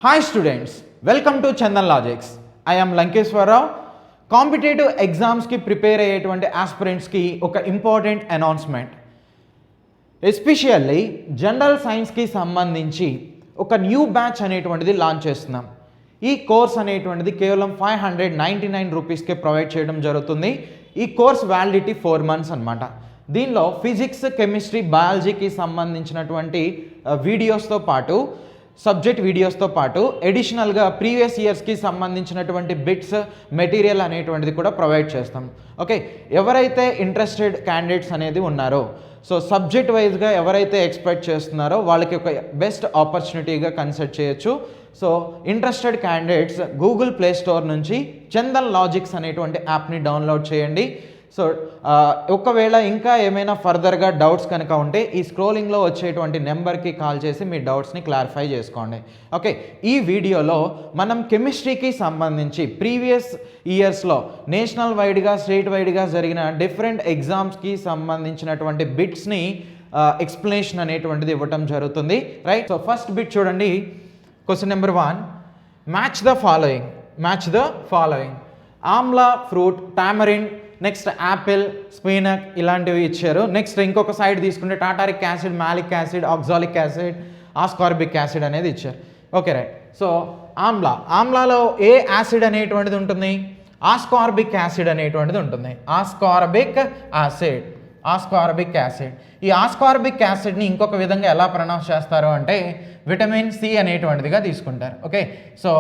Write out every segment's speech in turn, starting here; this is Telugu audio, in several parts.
Hi students, welcome to Chandan Logics. I am Lankeshwar Rao. Competitive ఎగ్జామ్స్కి ప్రిపేర్ అయ్యేటువంటి ఆస్పిరెంట్స్కి ఒక ఇంపార్టెంట్ అనౌన్స్మెంట్. ఎస్పెషల్లీ జనరల్ సైన్స్కి సంబంధించి ఒక న్యూ బ్యాచ్ అనేటువంటిది లాంచ్ చేస్తున్నాం. ఈ కోర్స్ అనేటువంటిది కేవలం 599 రూపీస్కే ప్రొవైడ్ చేయడం జరుగుతుంది. ఈ కోర్స్ వ్యాలిడిటీ 4 months అనమాట. దీనిలో ఫిజిక్స్, కెమిస్ట్రీ, బయాలజీకి సంబంధించినటువంటి వీడియోస్తో పాటు సబ్జెక్ట్ వీడియోస్తో పాటు ఎడిషనల్గా ప్రీవియస్ ఇయర్స్కి సంబంధించినటువంటి బిట్స్ మెటీరియల్ అనేటువంటిది కూడా ప్రొవైడ్ చేస్తాం. ఓకే, ఎవరైతే ఇంట్రెస్టెడ్ క్యాండిడేట్స్ అనేది ఉన్నారో, సో సబ్జెక్ట్ వైజ్గా ఎవరైతే ఎక్స్పెక్ట్ చేస్తున్నారో వాళ్ళకి ఒక బెస్ట్ ఆపర్చునిటీగా కన్సిడర్ చేయొచ్చు. So interested candidates Google play store నుంచి చందన్ లాజిక్స్ అనేటువంటి యాప్ని డౌన్లోడ్ చేయండి. సో ఒకవేళ ఇంకా ఏమైనా ఫర్దర్గా డౌట్స్ కనుక ఉంటే ఈ స్క్రోలింగ్లో వచ్చేటువంటి నెంబర్కి కాల్ చేసి మీ డౌట్స్ని క్లారిఫై చేసుకోండి. ఓకే, ఈ వీడియోలో మనం కెమిస్ట్రీకి సంబంధించి ప్రీవియస్ ఇయర్స్లో నేషనల్ వైడ్గా, స్టేట్ వైడ్గా జరిగిన డిఫరెంట్ ఎగ్జామ్స్కి సంబంధించినటువంటి బిట్స్ని ఎక్స్ప్లెనేషన్ అనేటువంటిది ఇవ్వటం జరుగుతుంది. రైట్, సో ఫస్ట్ బిట్ చూడండి. Question number 1, match the following. Amla fruit, tamarind, next apple, spinach ఇలాంటివి ఇచ్చారు. నెక్స్ట్ ఇంకొక సైడ్ తీసుకుంటే tartaric acid, malic acid, oxalic acid, ascorbic acid అనేది ఇచ్చారు. Okay right. సో ఆమ్లాలో ఏ యాసిడ్ అనేటువంటిది ఉంటుంది? ఆస్కార్బిక్ యాసిడ్ అనేటువంటిది ఉంటుంది. Ascorbic acid. ఈ ఆస్కార్బిక్ యాసిడ్ని ఇంకొక విధంగా ఎలా ప్రొనౌన్స్ చేస్తారు అంటే విటమిన్ సి అనేటువంటిదిగా తీసుకుంటారు. ఓకే, సో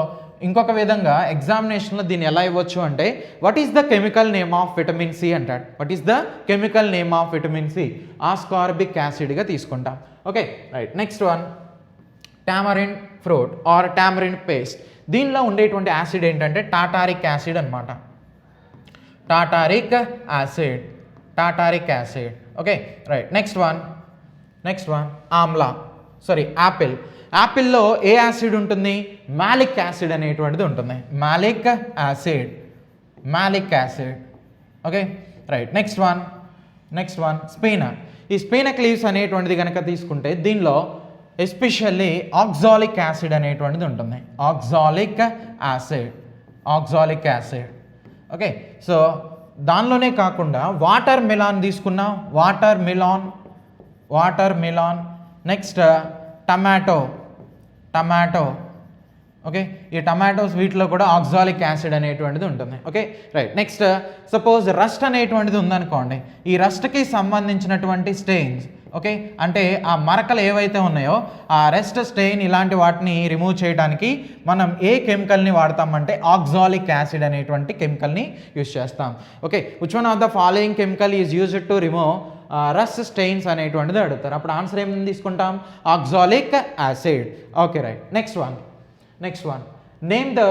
ఇంకొక విధంగా ఎగ్జామినేషన్లో దీన్ని ఎలా ఇవ్వచ్చు అంటే what is the chemical name of vitamin C అంటాడు. What is the chemical name of vitamin C? Ascorbic యాసిడ్గా తీసుకుంటాం. Okay right. Next one, tamarind fruit or tamarind paste. దీనిలో ఉండేటువంటి యాసిడ్ ఏంటంటే టాటారిక్ యాసిడ్ అనమాట. Tartaric acid. Okay right. Next one యాపిల్లో ఏ యాసిడ్ ఉంటుంది? మాలిక్ యాసిడ్ అనేటువంటిది ఉంటుంది. Malic acid. Okay right. Next one spinach. ఈ స్పీనక్ లీవ్స్ అనేటువంటిది కనుక తీసుకుంటే దీనిలో ఎస్పెషల్లీ ఆక్సాలిక్ యాసిడ్ అనేటువంటిది ఉంటుంది. Oxalic acid. ఓకే, సో దానిలోనే కాకుండా వాటర్ మిలాన్ తీసుకున్నాం. Watermelon. Next tomato. Okay, ఈ టమాటోస్ వీటిలో కూడా ఆక్సాలిక్ యాసిడ్ అనేటువంటిది ఉంటుంది. Okay right. Next suppose rust అనేటువంటిది ఉందనుకోండి. ఈ రస్ట్కి సంబంధించినటువంటి స్టెయిన్స్, ఓకే, అంటే ఆ మరకలు ఏవైతే ఉన్నాయో ఆ రెస్ట్ స్టెయిన్ ఇలాంటి వాటిని రిమూవ్ చేయడానికి మనం ఏ కెమికల్ని వాడతామంటే ఆక్సాలిక్ యాసిడ్ అనేటువంటి కెమికల్ని యూజ్ చేస్తాం. Okay, which one of the following chemical is used to remove rust stains అనేటువంటిది అడుగుతారు. అప్పుడు ఆన్సర్ ఏమి తీసుకుంటాం? Oxalic acid. Okay right. Next one name the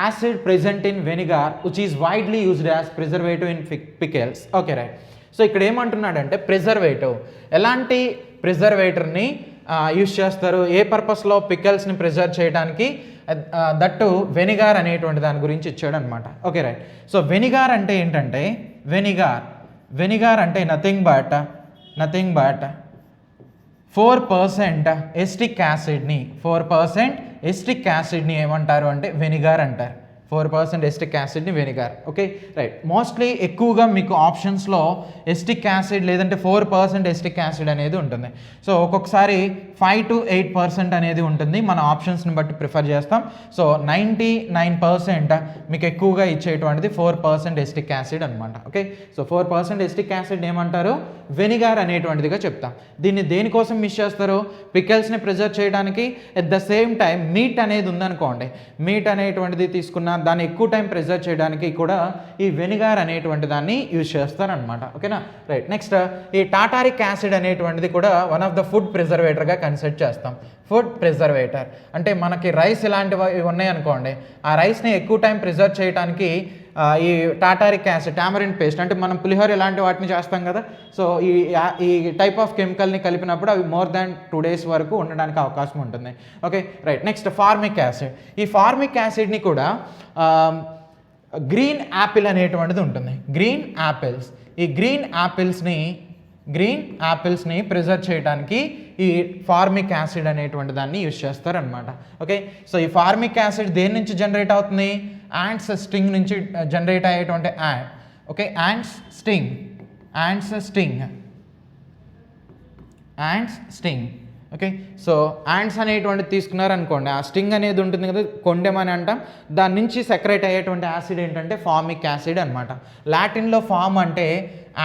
acid present in vinegar which is widely used as preservative in pickles. Okay right. So ఇక్కడ ఏమంటున్నాడంటే ప్రిజర్వేటివ్, ఎలాంటి ప్రిజర్వేటర్ని యూజ్ చేస్తారు, ఏ పర్పస్లో పికిల్స్ని ప్రిజర్వ్ చేయడానికి, దట్టు వెనిగర్ అనేటువంటి దాని గురించి ఇచ్చాడు అనమాట. Okay right. సో వెనిగర్ అంటే ఏంటంటే వెనిగర్ అంటే నథింగ్ బట్ 4% ఎస్టిక్ యాసిడ్ని ఏమంటారు అంటే వెనిగర్ అంటారు. 4% ఎస్టిక్ యాసిడ్ని వెనిగర్. Okay right. మోస్ట్లీ ఎక్కువగా మీకు ఆప్షన్స్లో ఎస్టిక్ యాసిడ్ లేదంటే 4% ఎస్టిక్ యాసిడ్ అనేది ఉంటుంది. సో ఒక్కొక్కసారి 5 to 8% అనేది ఉంటుంది. మన ఆప్షన్స్ని బట్టి ప్రిఫర్ చేస్తాం. సో 99% మీకు ఎక్కువగా ఇచ్చేటువంటిది 4% ఎస్టిక్ యాసిడ్ అనమాట. ఓకే, సో 4% ఎస్టిక్ యాసిడ్ ఏమంటారు? వెనిగర్ అనేటువంటిదిగా చెప్తాం. దీన్ని దేనికోసం మిస్ చేస్తారు? పికిల్స్ని ప్రిజర్వ్ చేయడానికి. At the same time meet అనేది ఉందనుకోండి, మీట్ అనేటువంటిది తీసుకున్న దాన్ని ఎక్కువ టైం ప్రిజర్వ్ చేయడానికి కూడా ఈ వెనిగర్ అనేటువంటి దాన్ని యూజ్ చేస్తారనమాట. ఓకేనా రైట్. నెక్స్ట్ ఈ టాటారిక్ యాసిడ్ అనేటువంటిది కూడా వన్ ఆఫ్ ద ఫుడ్ ప్రిజర్వేటర్గా కన్సిడర్ చేస్తాం. ఫుడ్ ప్రిజర్వేటర్ అంటే మనకి రైస్ ఇలాంటివి ఉన్నాయనుకోండి, ఆ రైస్ని ఎక్కువ టైం ప్రిజర్వ్ చేయడానికి ఈ టాటారిక్ యాసిడ్, టామరిన్ పేస్ట్ అంటే మనం పులిహోర ఇలాంటి వాటిని చేస్తాం కదా, సో ఈ టైప్ ఆఫ్ కెమికల్ని కలిపినప్పుడు అవి మోర్ దాన్ 2 days వరకు ఉండడానికి అవకాశం ఉంటుంది. Okay right. Next formic acid. ఈ ఫార్మిక్ యాసిడ్ని కూడా గ్రీన్ యాపిల్ అనేటువంటిది ఉంటుంది. Green apples. ఈ గ్రీన్ యాపిల్స్ని గ్రీన్ యాపిల్స్ని ప్రిజర్వ్ చేయడానికి ఈ ఫార్మిక్ యాసిడ్ అనేటువంటి దాన్ని యూజ్ చేస్తారనమాట. ఓకే, సో ఈ ఫార్మిక్ యాసిడ్ దేని నుంచి జనరేట్ అవుతుంది? యాంట్స్ స్టింగ్ నుంచి జనరేట్ అయ్యేటువంటి okay, ants sting. Okay, so ants అనేటువంటిది తీసుకున్నారనుకోండి, ఆ స్టింగ్ అనేది ఉంటుంది కదా, కొండెం అని అంటాం, దాని నుంచి సెక్రేట్ అయ్యేటువంటి యాసిడ్ ఏంటంటే ఫార్మిక్ యాసిడ్ అనమాట. లాటిన్లో ఫామ్ అంటే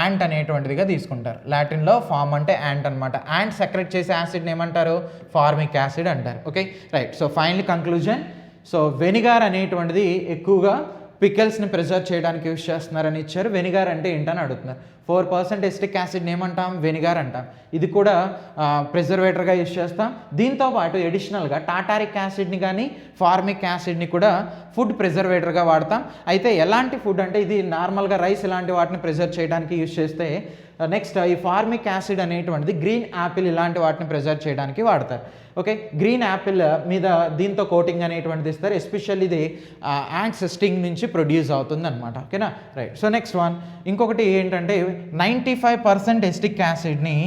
యాంట్ అనేటువంటిదిగా తీసుకుంటారు. లాటిన్లో ఫామ్ అంటే యాంట్ అనమాట. యాంట్ సెక్రెట్ చేసే యాసిడ్ని ఏమంటారు? ఫార్మిక్ యాసిడ్ అంటారు. Okay, right. So final conclusion, so vinegar అనేటువంటిది ఎక్కువగా పికల్స్ని ప్రిజర్వ్ చేయడానికి యూజ్ చేస్తున్నారని ఇచ్చారు. వెనిగార్ అంటే ఏంటని అడుగుతున్నారు. 4% ఎస్టిక్ యాసిడ్ని ఏమంటాం? వెనిగార్ అంటాం. ఇది కూడా ప్రిజర్వేటర్గా యూజ్ చేస్తాం. దీంతో పాటు ఎడిషనల్గా టాటారిక్ యాసిడ్ని కానీ ఫార్మిక్ యాసిడ్ని కూడా ఫుడ్ ప్రిజర్వేటర్గా వాడతాం. అయితే ఎలాంటి ఫుడ్ అంటే ఇది నార్మల్గా రైస్ ఇలాంటి వాటిని ప్రిజర్వ్ చేయడానికి యూజ్ చేస్తే, నెక్స్ట్ ఈ ఫార్మిక్ యాసిడ్ అనేటువంటిది గ్రీన్ యాపిల్ ఇలాంటి వాటిని ప్రిజర్వ్ చేయడానికి వాడతారు. ఓకే, గ్రీన్ యాపిల్ మీద దీంతో కోటింగ్ అనేటువంటిది ఇస్తారు. ఎస్పెషల్లీ ఇది యాంట్స్ స్టింగ్ నుంచి ప్రొడ్యూస్ అవుతుంది అనమాట. ఓకేనా, రైట్. సో నెక్స్ట్ వన్, ఇంకొకటి ఏంటంటే 95% ఎస్టిక్ యాసిడ్ని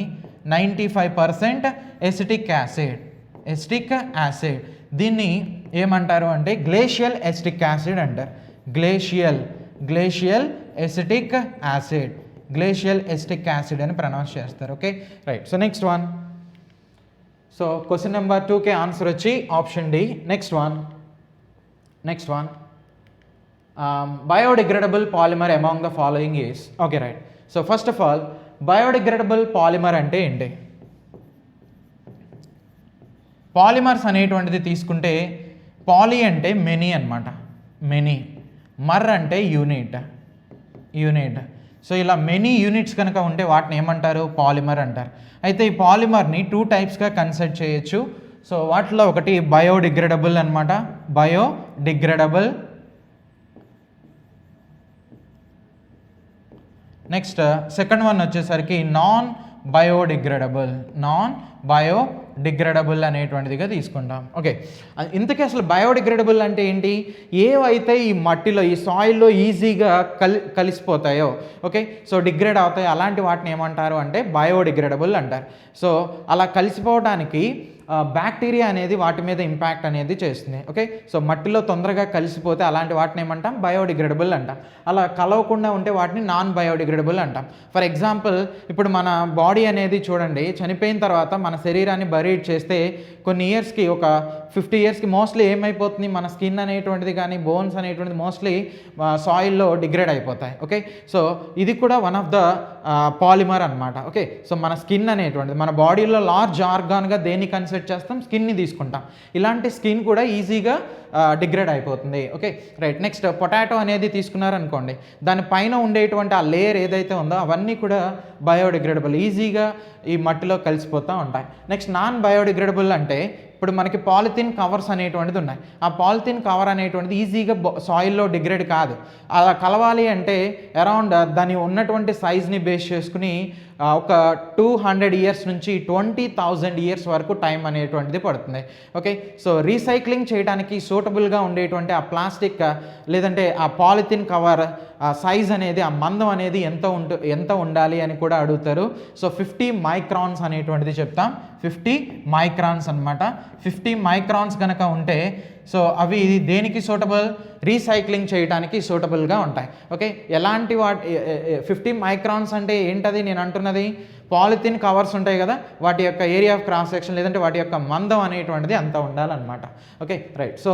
95% ఎసిటిక్ యాసిడ్ దీన్ని ఏమంటారు అంటే గ్లేషియల్ ఎసిటిక్ యాసిడ్ అంటారు. గ్లేషియల్ ఎసిటిక్ యాసిడ్ అని ప్రొనౌన్స్ చేస్తారు. Okay, right. So next one, so question number 2కి ఆన్సర్ వచ్చి option D. Next one biodegradable polymer among the following is. Okay, right. So first of all biodegradable polymer అంటే ఏంటి? పాలిమర్స్ అనేటువంటిది తీసుకుంటే పాలీ అంటే మెనీ అనమాట, మర్ అంటే యూనిట్. సో ఇలా మెనీ యూనిట్స్ కనుక ఉంటే వాటిని ఏమంటారు? పాలిమర్ అంటారు. అయితే ఈ పాలిమర్ని 2 టైప్స్గా కన్సిడర్ చేయొచ్చు. సో వాటిలో ఒకటి బయోడిగ్రేడబుల్ అనమాట, నెక్స్ట్ సెకండ్ వన్ వచ్చేసరికి నాన్ బయోడిగ్రేడబుల్ అనేటువంటిదిగా తీసుకుంటాం. ఓకే, ఇంతకీ అసలు బయోడిగ్రేడబుల్ అంటే ఏంటి? ఏవైతే ఈ మట్టిలో ఈ సాయిల్లో ఈజీగా కలిసిపోతాయో, ఓకే, సో డిగ్రేడ్ అవుతాయో అలాంటి వాటిని ఏమంటారు అంటే బయోడిగ్రేడబుల్ అంటారు. సో అలా కలిసిపోవడానికి బ్యాక్టీరియా అనేది వాటి మీద ఇంపాక్ట్ అనేది చేస్తుంది. ఓకే, సో మట్టిలో తొందరగా కలిసిపోతే అలాంటి వాటిని ఏమంటాం? బయోడిగ్రేడబుల్ అంటాం. అలా కలవకుండా ఉంటే వాటిని నాన్ బయోడిగ్రేడబుల్ అంటాం. ఫర్ ఎగ్జాంపుల్, ఇప్పుడు మన బాడీ అనేది చూడండి, చనిపోయిన తర్వాత మన శరీరాన్ని బరీడ్ చేస్తే కొన్ని ఇయర్స్కి, ఒక 50 ఇయర్స్కి మోస్ట్లీ ఏమైపోతుంది? మన స్కిన్ అనేటువంటిది కానీ బోన్స్ అనేటువంటిది మోస్ట్లీ సాయిల్లో డిగ్రేడ్ అయిపోతాయి. ఓకే, సో ఇది కూడా వన్ ఆఫ్ ద పాలిమర్ అనమాట. ఓకే, సో మన స్కిన్ అనేటువంటిది మన బాడీలో లార్జ్ ఆర్గాన్గా దేన్ని కన్సిడర్ చేస్తాం? స్కిన్ని తీసుకుంటాం. ఇలాంటి స్కిన్ కూడా ఈజీగా డిగ్రేడ్ అయిపోతుంది. Okay, right. నెక్స్ట్ పొటాటో అనేది తీసుకున్నారనుకోండి, దాని పైన ఉండేటువంటి ఆ లేయర్ ఏదైతే ఉందో అవన్నీ కూడా బయోడిగ్రేడబుల్, ఈజీగా ఈ మట్టిలో కలిసిపోతూ ఉంటాయి. నెక్స్ట్ నాన్ బయోడిగ్రేడబుల్ అంటే ఇప్పుడు మనకి పాలిథిన్ కవర్స్ అనేటువంటిది ఉన్నాయి. ఆ పాలిథిన్ కవర్ అనేటువంటిది ఈజీగా సాయిల్లో డిగ్రేడ్ కాదు. అలా కలవాలి అంటే అరౌండ్ దాని ఉన్నటువంటి సైజ్ని బేస్ చేసుకుని ఒక 200 ఇయర్స్ నుంచి 20,000 ఇయర్స్ వరకు టైం అనేటువంటిది పడుతుంది. ఓకే, సో రీసైక్లింగ్ చేయడానికి సూటబుల్గా ఉండేటువంటి ఆ ప్లాస్టిక్ లేదంటే ఆ పాలిథిన్ కవర్ సైజ్ అనేది, ఆ మందం అనేది ఎంత ఉండాలి అని కూడా అడుగుతారు. సో 50 మైక్రాన్స్ అనేటువంటిది చెప్తాం. 50 మైక్రాన్స్ అనమాట. 50 మైక్రాన్స్ కనుక ఉంటే సో అవి దేనికి సూటబుల్? రీసైక్లింగ్ చేయడానికి సూటబుల్గా ఉంటాయి. ఓకే, ఎలాంటి 50 మైక్రాన్స్ అంటే ఏంటది నేను అంటున్నది? పాలిథిన్ కవర్స్ ఉంటాయి కదా, వాటి యొక్క ఏరియా ఆఫ్ క్రాస్ సెక్షన్ లేదంటే వాటి యొక్క మందం అనేటువంటిది అంత ఉండాలన్నమాట. Okay, right. సో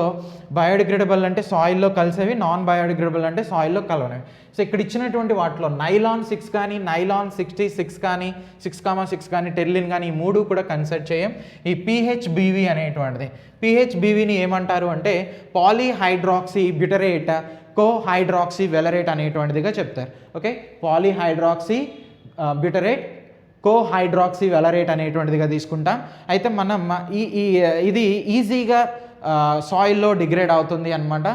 బయోడిగ్రేడబుల్ అంటే సాయిల్లో కలిసేవి, నాన్ బయోడిగ్రేడబుల్ అంటే సాయిల్లో కలవనివి. సో ఇక్కడ ఇచ్చినటువంటి వాటిలో నైలాన్ 6 కానీ, నైలాన్ 66 కానీ, 6,6 కానీ, టెర్లిన్ కానీ, ఈ 3 కూడా కన్సిడర్ చేయం. ఈ PHBV అనేటువంటిది, PHBVని ఏమంటారు అంటే పాలీహైడ్రాక్సీ బ్యూటరేట్ కోహైడ్రాక్సీ వెలరేట్ అనేటువంటిదిగా చెప్తారు. ఓకే, పాలీహైడ్రాక్సీ బ్యూటరేట్ కోహైడ్రాక్సీ వెలరేట్ అనేటువంటిదిగా తీసుకుంటాం. అయితే మనం ఇది ఈజీగా సాయిల్లో డిగ్రేడ్ అవుతుంది అనమాట.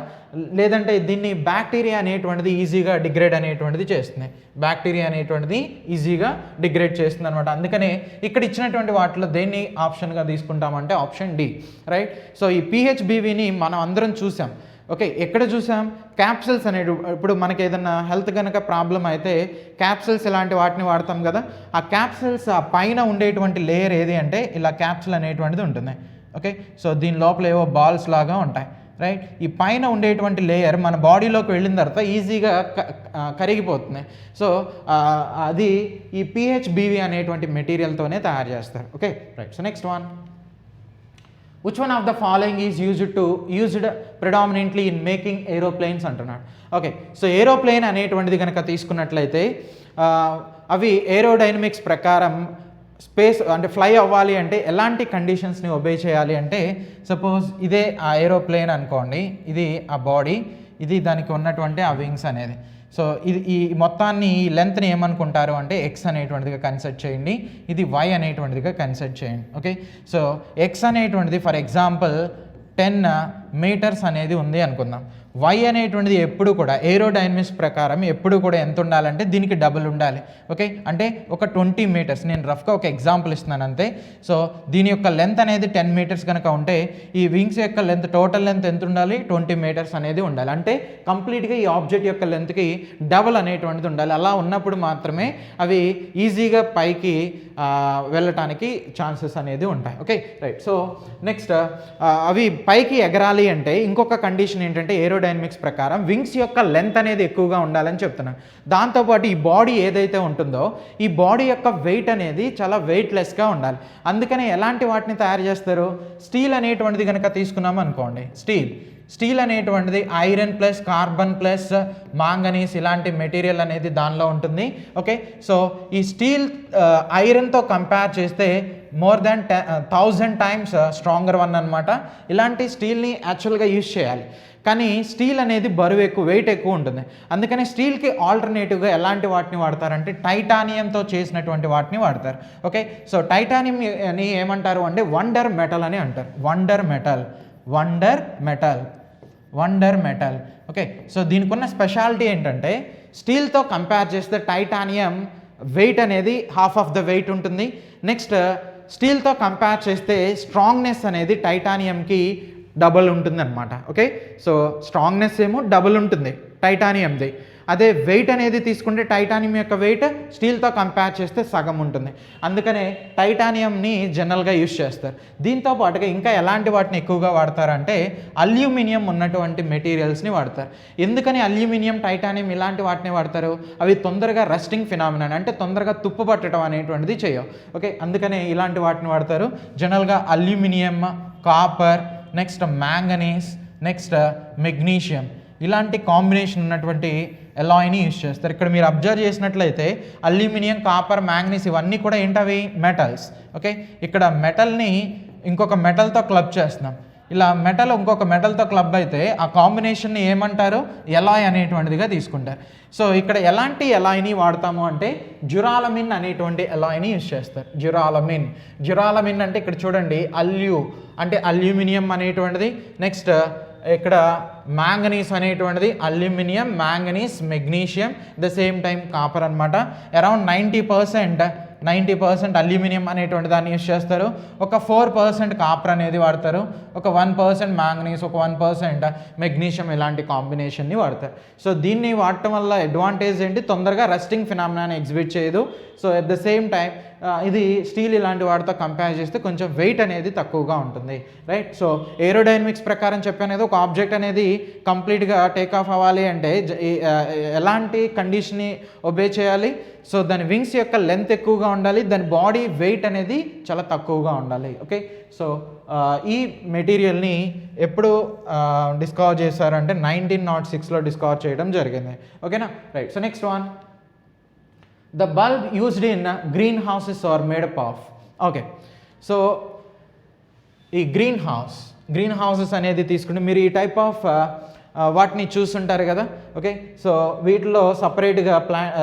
లేదంటే దీన్ని బ్యాక్టీరియా అనేటువంటిది ఈజీగా డిగ్రేడ్ అనేటువంటిది చేస్తుంది. బ్యాక్టీరియా అనేటువంటిది ఈజీగా డిగ్రేడ్ చేస్తుంది అనమాట. అందుకనే ఇక్కడ ఇచ్చినటువంటి వాటిలో దేన్ని ఆప్షన్గా తీసుకుంటామంటే ఆప్షన్ డి, రైట్. సో ఈ PHBVని మనం అందరం చూసాం. ఓకే, ఎక్కడ చూసాం? క్యాప్సిల్స్ అనేవి. ఇప్పుడు మనకి ఏదైనా హెల్త్ కనుక ప్రాబ్లం అయితే క్యాప్సిల్స్ ఇలాంటి వాటిని వాడతాం కదా. ఆ క్యాప్సిల్స్ ఆ పైన ఉండేటువంటి లేయర్ ఏది అంటే ఇలా క్యాప్సిల్ అనేటువంటిది ఉంటుంది. ఓకే, సో దీని లోపల ఏవో బాల్స్ లాగా ఉంటాయి, రైట్. ఈ పైన ఉండేటువంటి లేయర్ మన బాడీలోకి వెళ్ళిన తర్వాత ఈజీగా కరిగిపోతుంది. సో అది ఈ PHBV అనేటువంటి మెటీరియల్తోనే తయారు చేస్తారు. Okay, right. So next one, which one of the following is used predominantly in making aeroplanes అంటున్నాడు. ఓకే, సో ఏరోప్లేన్ అనేటువంటిది కనుక తీసుకున్నట్లయితే అవి ఏరోడైనమిక్స్ ప్రకారం స్పేస్ అంటే ఫ్లై అవ్వాలి అంటే ఎలాంటి కండిషన్స్ని ఒబే చేయాలి అంటే, సపోజ్ ఇదే ఆ ఏరోప్లేన్ అనుకోండి, ఇది ఆ బాడీ, ఇది దానికి ఉన్నటువంటి ఆ వింగ్స్ అనేది. సో ఇది ఈ మొత్తాన్ని ఈ లెంత్ని ఏమనుకుంటారు అంటే ఎక్స్ అనేటువంటిదిగా కన్సిడర్ చేయండి, ఇది వై అనేటువంటిదిగా కన్సిడర్ చేయండి. ఓకే, సో ఎక్స్ అనేటువంటిది ఫర్ ఎగ్జాంపుల్ 10 మీటర్స్ అనేది ఉంది అనుకుందాం. వై అనేటువంటిది ఎప్పుడు కూడా ఏరోడైనమిక్స్ ప్రకారం ఎప్పుడు కూడా ఎంత ఉండాలంటే దీనికి డబుల్ ఉండాలి. ఓకే, అంటే ఒక 20 మీటర్స్. నేను రఫ్గా ఒక ఎగ్జాంపుల్ ఇస్తున్నాను అంతే. సో దీని యొక్క లెంత్ అనేది 10 మీటర్స్ కనుక ఉంటే ఈ వింగ్స్ యొక్క లెంత్, టోటల్ లెంత్ ఎంత ఉండాలి? 20 మీటర్స్ అనేది ఉండాలి. అంటే కంప్లీట్గా ఈ ఆబ్జెక్ట్ యొక్క లెంత్కి డబుల్ అనేటువంటిది ఉండాలి. అలా ఉన్నప్పుడు మాత్రమే అవి ఈజీగా పైకి వెళ్ళటానికి ఛాన్సెస్ అనేది ఉంటాయి. Okay, right. సో నెక్స్ట్ అవి పైకి ఎగరాలి అంటే ఇంకొక కండిషన్ ఏంటంటే ఏరోడైనమిక్స్ ప్రకారం వింగ్స్ యొక్క లెంత్ అనేది ఎక్కువగా ఉండాలని చెప్తున్నాను. దాంతోపాటు ఈ బాడీ ఏదైతే ఉంటుందో ఈ బాడీ యొక్క వెయిట్ అనేది చాలా వెయిట్లెస్గా ఉండాలి. అందుకనే ఎలాంటి వాటిని తయారు చేస్తారు? స్టీల్ అనేటువంటిది కనుక తీసుకున్నాం అనుకోండి, స్టీల్ అనేటువంటిది iron plus carbon plus manganese ఇలాంటి మెటీరియల్ అనేది దానిలో ఉంటుంది. ఓకే, సో ఈ స్టీల్ ఐరన్తో కంపేర్ చేస్తే more than 1000 times stronger one అనమాట. ఇలాంటి స్టీల్ని యాక్చువల్గా యూజ్ చేయాలి, కానీ స్టీల్ అనేది బరువు ఎక్కువ, వెయిట్ ఎక్కువ ఉంటుంది. అందుకని స్టీల్కి ఆల్టర్నేటివ్గా ఎలాంటి వాటిని వాడతారంటే టైటానియంతో చేసినటువంటి వాటిని వాడతారు. ఓకే, సో టైటానియంని ఏమంటారు అంటే వండర్ మెటల్ అని అంటారు. Wonder metal. ఓకే, సో దీనికి ఉన్న స్పెషాలిటీ ఏంటంటే స్టీల్తో కంపేర్ చేస్తే టైటానియం వెయిట్ అనేది హాఫ్ ఆఫ్ ద వెయిట్ ఉంటుంది. నెక్స్ట్ స్టీల్తో కంపేర్ చేస్తే స్ట్రాంగ్నెస్ అనేది టైటానియంకి డబుల్ ఉంటుంది అనమాట. ఓకే, సో స్ట్రాంగ్నెస్ ఏమో డబుల్ ఉంటుంది టైటానియంది. అదే వెయిట్ అనేది తీసుకుంటే టైటానియం యొక్క వెయిట్ స్టీల్తో కంపేర్ చేస్తే సగం ఉంటుంది. అందుకనే టైటానియంని జనరల్గా యూజ్ చేస్తారు. దీంతో పాటుగా ఇంకా ఎలాంటి వాటిని ఎక్కువగా వాడతారంటే అల్యూమినియం ఉన్నటువంటి మెటీరియల్స్ని వాడతారు. ఎందుకని అల్యూమినియం, టైటానియం ఇలాంటి వాటిని వాడతారు? అవి తొందరగా రస్టింగ్ ఫినామినన్ అంటే తొందరగా తుప్పు పట్టడం అనేటువంటిది చేయవు. ఓకే, అందుకనే ఇలాంటి వాటిని వాడతారు. జనరల్గా aluminium, copper, next manganese, next magnesium ఇలాంటి కాంబినేషన్ ఉన్నటువంటి ఎలాయ్ని యూజ్ చేస్తారు. ఇక్కడ మీరు అబ్జర్వ్ చేసినట్లయితే అల్యూమినియం, కాపర్, మ్యాంగనీస్ ఇవన్నీ కూడా ఏంటవి? మెటల్స్. ఓకే, ఇక్కడ మెటల్ని ఇంకొక మెటల్తో క్లబ్ చేస్తున్నాం. ఇలా మెటల్ ఇంకొక మెటల్తో క్లబ్ అయితే ఆ కాంబినేషన్ని ఏమంటారు? ఎలాయ్ అనేటువంటిదిగా తీసుకుంటారు. సో ఇక్కడ ఎలాంటి ఎలాయ్ని వాడతాము అంటే డ్యూరాలమిన్ అనేటువంటి ఎలాయ్ని యూజ్ చేస్తారు. డ్యూరాలమిన్ అంటే ఇక్కడ చూడండి, అంటే అల్యూమినియం అనేటువంటిది, నెక్స్ట్ ఇక్కడ మ్యాంగనీస్ అనేటువంటిది aluminium, manganese, magnesium, the same time copper అనమాట. అరౌండ్ 90% అల్యూమినియం అనేటువంటి దాన్ని యూజ్ చేస్తారు. ఒక 4% కాపర్ అనేది వాడతారు. ఒక 1% మ్యాంగనీస్, ఒక 1% మెగ్నీషియం ఇలాంటి కాంబినేషన్ని వాడతారు. సో దీన్ని వాడటం వల్ల అడ్వాంటేజ్ ఏంటి? తొందరగా రస్టింగ్ ఫినామినాని ఎగ్జిబిట్ చేయదు. So at the same time ఇది స్టీల్ ఇలాంటి వాటితో కంపేర్ చేస్తే కొంచెం వెయిట్ అనేది తక్కువగా ఉంటుంది, రైట్. సో ఏరోడైనమిక్స్ ప్రకారం చెప్పాను కదా, ఒక ఆబ్జెక్ట్ అనేది కంప్లీట్గా టేక్ ఆఫ్ అవ్వాలి అంటే ఎలాంటి కండిషన్ని ఒబే చేయాలి? సో దాని వింగ్స్ యొక్క లెంత్ ఎక్కువగా ఉండాలి, దాని బాడీ వెయిట్ అనేది చాలా తక్కువగా ఉండాలి. ఓకే, సో ఈ మెటీరియల్ని ఎప్పుడు డిస్కవర్ చేశారంటే 1906లో డిస్కవర్ చేయడం జరిగింది. ఓకేనా, right. So next one, the bulb used in greenhouses are made up of. Okay, so ఈ గ్రీన్ హౌసెస్ అనేది తీసుకుంటే మీరు ఈ టైప్ ఆఫ్ వాటిని చూస్తుంటారు కదా. ఓకే, సో వీటిలో సపరేట్గా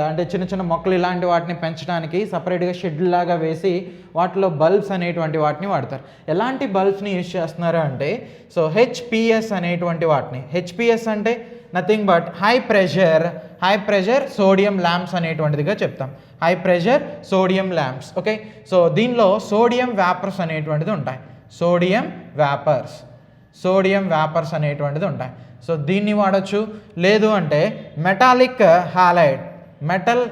అంటే చిన్న చిన్న మొక్కలు ఇలాంటి వాటిని పెంచడానికి సపరేట్గా షెడ్ లాగా వేసి వాటిలో బల్బ్స్ అనేటువంటి వాటిని వాడతారు. ఎలాంటి బల్బ్స్ని యూజ్ చేస్తున్నారు అంటే సో HPS అనేటువంటి వాటిని. HPS అంటే nothing but high pressure sodium lamps అనేటువంటిదిగా చెప్తాం. High pressure sodium lamps. Okay, so దీనిలో సోడియం వేపర్స్ అనేటువంటిది ఉంటాయి. సోడియం వేపర్స్ అనేటువంటిది ఉంటాయి. సో దీన్ని వాడచ్చు. లేదు అంటే మెటాలిక్ హ్యాలైడ్, మెటల్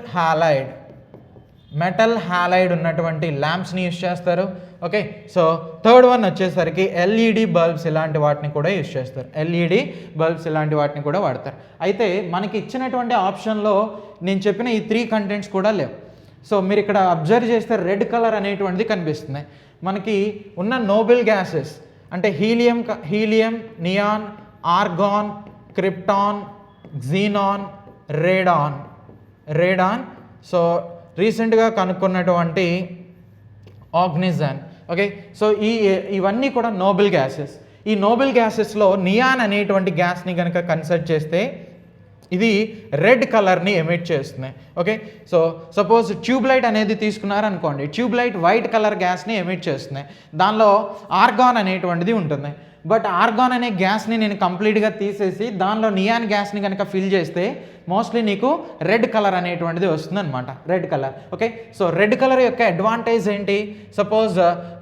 హ్యాలైడ్ ఉన్నటువంటి ల్యాంప్స్ని యూస్ చేస్తారు. ఓకే, సో థర్డ్ వన్ వచ్చేసరికి ఎల్ఈడి బల్బ్స్ ఇలాంటి వాటిని కూడా యూస్ చేస్తారు. ఎల్ఈడి బల్బ్స్ ఇలాంటి వాటిని కూడా వాడతారు. అయితే మనకి ఇచ్చినటువంటి ఆప్షన్లో నేను చెప్పిన ఈ 3 కంటెంట్స్ కూడా లేవు. సో మీరు ఇక్కడ అబ్జర్వ్ చేస్తే రెడ్ కలర్ అనేటువంటిది కనిపిస్తుంది. మనకి ఉన్న నోబెల్ గ్యాసెస్ అంటే helium, neon, organ, krypton, xenon, radon. So రీసెంట్గా కనుక్కున్నటువంటి ఆక్సిజన్. ఓకే, సో ఇవన్నీ కూడా నోబెల్ గ్యాసెస్. ఈ నోబెల్ గ్యాసెస్లో నియాన్ అనేటువంటి గ్యాస్ని కనుక కన్సిడర్ చేస్తే ఇది రెడ్ కలర్ని ఎమిట్ చేస్తున్నాయి. ఓకే, సో సపోజ్ ట్యూబ్లైట్ అనేది తీసుకున్నారనుకోండి, ట్యూబ్లైట్ వైట్ కలర్ గ్యాస్ని ఎమిట్ చేస్తున్నాయి. దానిలో ఆర్గాన్ అనేటువంటిది ఉంటుంది. బట్ ఆర్గాన్ అనే గ్యాస్ని నేను కంప్లీట్గా తీసేసి దానిలో నియాన్ గ్యాస్ని కనుక ఫిల్ చేస్తే మోస్ట్లీ నీకు రెడ్ కలర్ అనేటువంటిది వస్తుంది అనమాట. Red colour. Okay, so red colour యొక్క అడ్వాంటేజ్ ఏంటి? సపోజ్